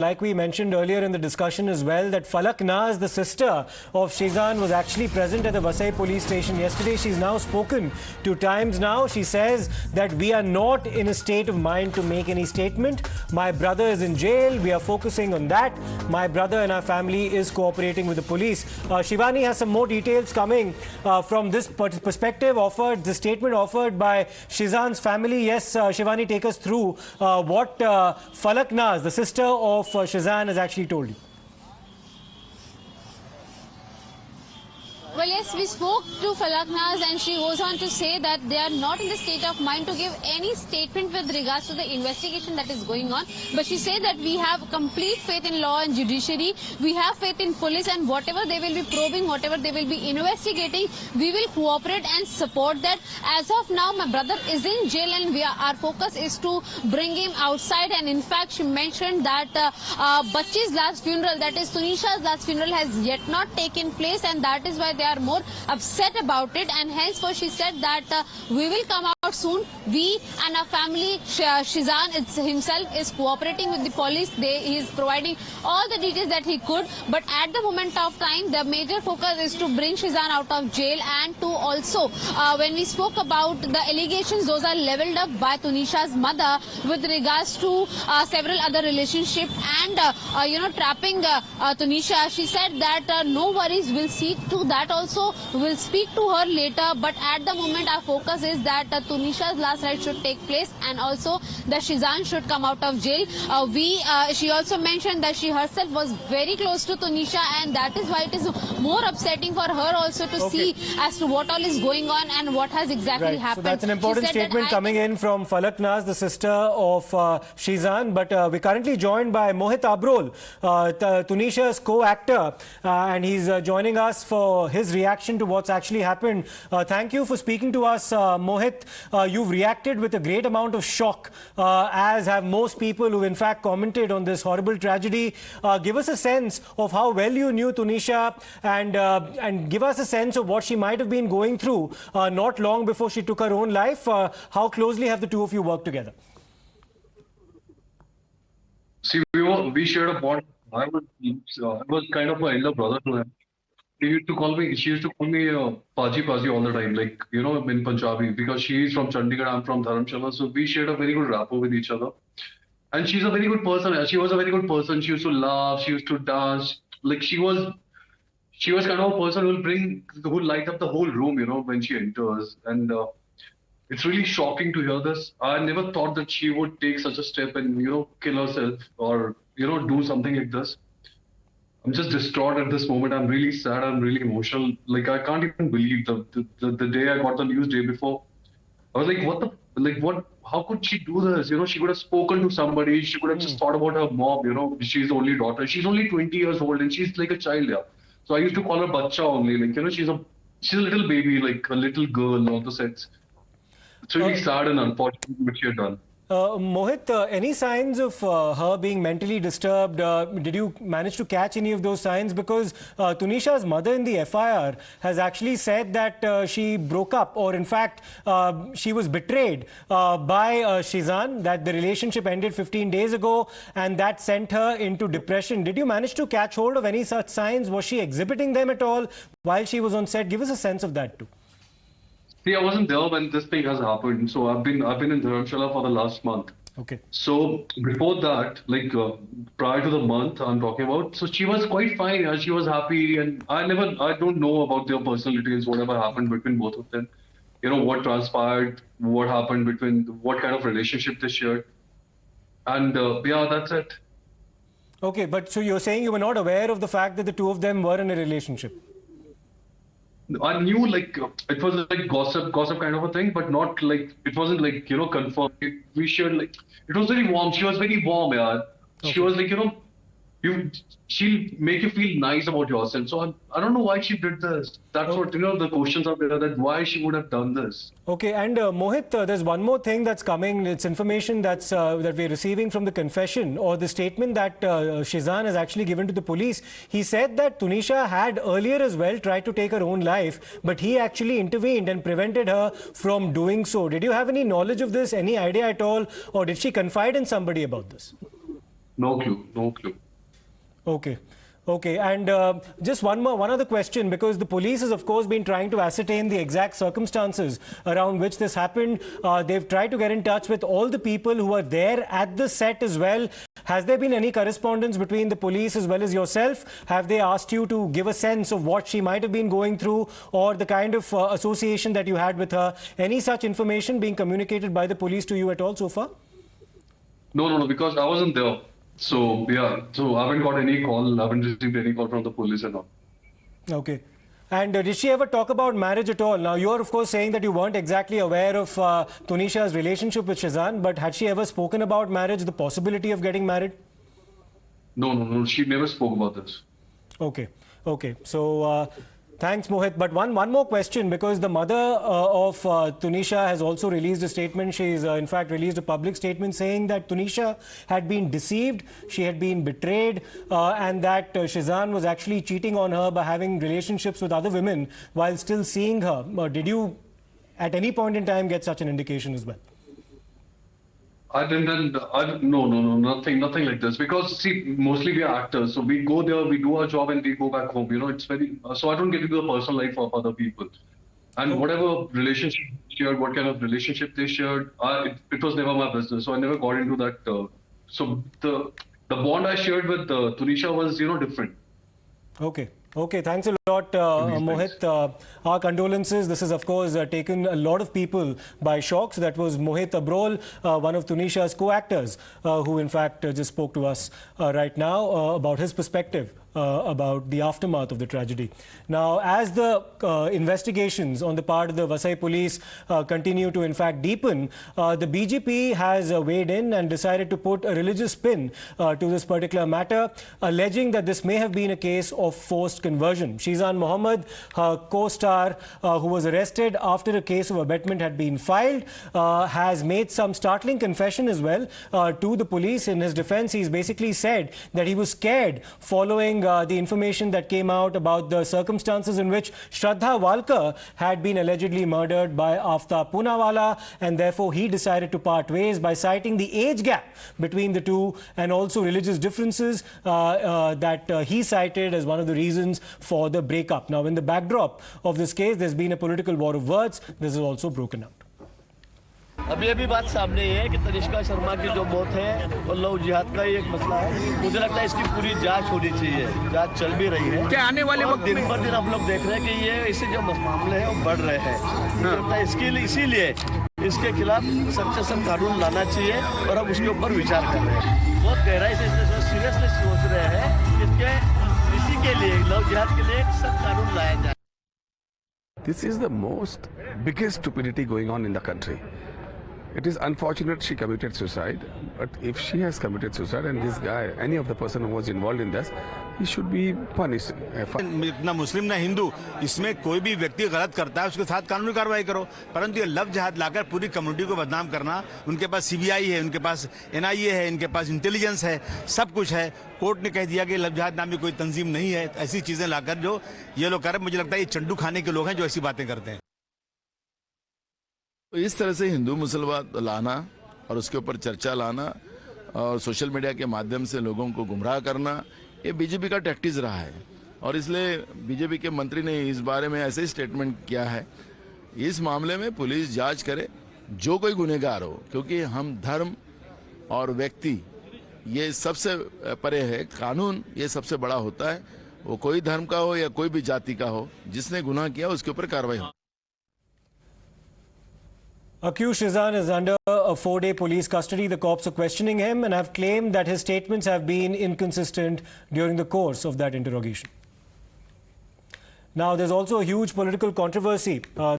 Like we mentioned earlier in the discussion as well, that Falaknaaz, the sister of Sheezan, was actually present at the Vasai police station yesterday. She's now spoken to Times Now. She says that we are not in a state of mind to make any statement. My brother is in jail. We are focusing on that. My brother and our family is cooperating with the police. Shivani has some more details coming from this perspective offered, the statement offered by Sheezan's family. Yes, Shivani, take us through what Falaknaaz, the sister of Sheezan, has actually told you. Well, yes, we spoke to Falaknaaz and she goes on to say that they are not in the state of mind to give any statement with regards to the investigation that is going on. But she said that we have complete faith in law and judiciary. We have faith in police, and whatever they will be probing, whatever they will be investigating, we will cooperate and support that. As of now, my brother is in jail and our focus is to bring him outside. And in fact, she mentioned that Bachchi's last funeral, that is Tunisha's last funeral, has yet not taken place, and that is why they are more upset about it, and henceforth she said that we will come out soon. We and our family, Sheezan himself is cooperating with the police. He is providing all the details that he could, but at the moment of time the major focus is to bring Sheezan out of jail, and to also when we spoke about the allegations, those are leveled up by Tunisha's mother with regards to several other relationships and trapping Tunisha. She said that no worries, we'll see to that also. We'll speak to her later, but at the moment our focus is that Tunisha's last ride should take place, and also that Sheezan should come out of jail. She also mentioned that she herself was very close to Tunisha, and that is why it is more upsetting for her also to see as to what all is going on and what has exactly happened. So that's an important statement coming in from Falaknaaz, the sister of Sheezan. But we're currently joined by Mohit Abrol, Tunisha's co-actor, and he's joining us for his reaction to what's actually happened. Thank you for speaking to us, Mohit. You've reacted with a great amount of shock, as have most people who in fact commented on this horrible tragedy. Give us a sense of how well you knew Tunisha, and give us a sense of what she might have been going through not long before she took her own life. How closely have the two of you worked together? See, we shared a bond. I was kind of an elder brother to him. She used to call me Paji Paji all the time, like, in Punjabi, because she is from Chandigarh, I'm from Dharamshala, so we shared a very good rapport with each other. And she's a very good person. She was a very good person. She used to laugh, she used to dance. Like, she was kind of a person who will light up the whole room, when she enters. And it's really shocking to hear this. I never thought that she would take such a step and, kill herself or, do something like this. I'm just distraught at this moment. I'm really sad. I'm really emotional. Like, I can't even believe the day I got the news day before. I was like, how could she do this? She could have spoken to somebody. She could have just thought about her mom. She's the only daughter. She's only 20 years old and she's like a child, yeah. So I used to call her Bacha only. Like, she's a little baby, like a little girl, all the sets. It's really sad and unfortunate what she had done. Mohit, any signs of her being mentally disturbed? Did you manage to catch any of those signs? Because Tunisha's mother in the FIR has actually said that she broke up, or in fact, she was betrayed by Sheezan, that the relationship ended 15 days ago, and that sent her into depression. Did you manage to catch hold of any such signs? Was she exhibiting them at all while she was on set? Give us a sense of that too. See, I wasn't there when this thing has happened. So I've been in Dharamshala for the last month. Okay. So before that, like prior to the month I'm talking about, so she was quite fine and she was happy. And I don't know about their personal details, whatever happened between both of them. What transpired, what happened between, what kind of relationship they shared. And yeah, that's it. Okay, but so you're saying you were not aware of the fact that the two of them were in a relationship? I knew, like, it was like gossip kind of a thing, but not like, it wasn't like, confirmed. We shared, like, it was very warm. She was very warm, yeah. Okay. She was like, she'll make you feel nice about yourself. So I don't know why she did this. That's what, the questions are there, that why she would have done this. Okay, and Mohit, there's one more thing that's coming. It's information that we're receiving from the confession or the statement that Sheezan has actually given to the police. He said that Tunisha had earlier as well tried to take her own life, but he actually intervened and prevented her from doing so. Did you have any knowledge of this, any idea at all, or did she confide in somebody about this? No clue. No clue. Okay. Okay, and just one other question, because the police has of course been trying to ascertain the exact circumstances around which this happened. They've tried to get in touch with all the people who were there at the set as well. Has there been any correspondence between the police as well as yourself? Have they asked you to give a sense of what she might have been going through, or the kind of association that you had with her? Any such information being communicated by the police to you at all so far? No, because I wasn't there. So yeah, so I haven't got any call. I haven't received any call from the police and all. Okay. And did she ever talk about marriage at all? Now, you're of course saying that you weren't exactly aware of Tunisha's relationship with Shehzan, but had she ever spoken about marriage, the possibility of getting married? No. She never spoke about this. Okay. Okay. So, thanks, Mohit. But one more question, because the mother of Tunisha has also released a statement. She's in fact released a public statement saying that Tunisha had been deceived, she had been betrayed, and that Shehzan was actually cheating on her by having relationships with other women while still seeing her. Did you at any point in time get such an indication as well? No, nothing like this. Because see, mostly we are actors, so we go there, we do our job, and we go back home. You know, it's very. So I don't get into the personal life of other people, and whatever relationship shared, what kind of relationship they shared, it was never my business. So I never got into that. So the bond I shared with Tunisha was, different. Okay. Okay, thanks a lot, Mohit. Our condolences. This has, of course, taken a lot of people by shock. So that was Mohit Abrol, one of Tunisha's co-actors, who in fact just spoke to us right now about his perspective about the aftermath of the tragedy. Now, as the investigations on the part of the Vasai police continue to in fact deepen, the BJP has weighed in and decided to put a religious spin to this particular matter, alleging that this may have been a case of forced conversion. Sheezan Mohammed, her co-star, who was arrested after a case of abetment had been filed, has made some startling confession as well to the police. In his defense, he's basically said that he was scared following the information that came out about the circumstances in which Shraddha Walkar had been allegedly murdered by Aftab Poonawala, and therefore he decided to part ways by citing the age gap between the two and also religious differences that he cited as one of the reasons for the breakup. Now, in the backdrop of this case, there's been a political war of words. This is also broken out. अभी बात सामने ये है कि तनिष्का शर्मा की जो मौत है वो लव जिहाद का ही एक मसला है। मुझे लगता है इसकी पूरी जांच होनी चाहिए। जांच चल भी रही है। क्या आने वाले वक्त दिन पर दिन हम लोग देख रहे हैं कि ये ऐसे जो मामले हैं वो बढ़ रहे हैं। मुझे लगता है इसीलिए इसके खिलाफ सख्त से सख्त कानून लाना चाहिए और हम उसके ऊपर विचार कर रहे हैं। बहुत गहराई से सीरियसली सोच रहे हैं कि इसी के लिए लव जिहाद के लिए एक सख्त कानून लाया जाए। This is the most biggest stupidity going on in the country. It is unfortunate she committed suicide, but if she has committed suicide and this guy, any of the person who was involved in this, he should be punished. ना मुस्लिम ना हिंदू, इसमें कोई भी व्यक्ति गलत करता है उसके साथ कानूनी कार्रवाई करो, परंतु ये लव जिहाद लाकर पूरी कम्युनिटी को बदनाम करना, उनके पास सीबीआई है, उनके पास एनआईए है, इनके पास इंटेलिजेंस है, सब कुछ है। कोर्ट ने कह दिया कि लव जिहाद नाम की कोई तंजीम नहीं है। ऐसी चीजें लाकर जो ये लोग कर रहे हैं, मुझे लगता है ये चंडू खाने के लोग हैं जो ऐसी बातें करते हैं। तो इस तरह से हिंदू मुसलमान लाना और उसके ऊपर चर्चा लाना और सोशल मीडिया के माध्यम से लोगों को गुमराह करना, ये बीजेपी का टैक्टिस रहा है और इसलिए बीजेपी के मंत्री ने इस बारे में ऐसे ही स्टेटमेंट किया है। इस मामले में पुलिस जांच करे, जो कोई गुनहगार हो, क्योंकि हम धर्म और व्यक्ति ये सबसे परे है, कानून ये सबसे बड़ा होता है। वो कोई धर्म का हो या कोई भी जाति का हो, जिसने गुनाह किया उसके ऊपर कार्रवाई हो। Accused Sheezan is under a 4-day police custody. The cops are questioning him and have claimed that his statements have been inconsistent during the course of that interrogation. Now, there's also a huge political controversy.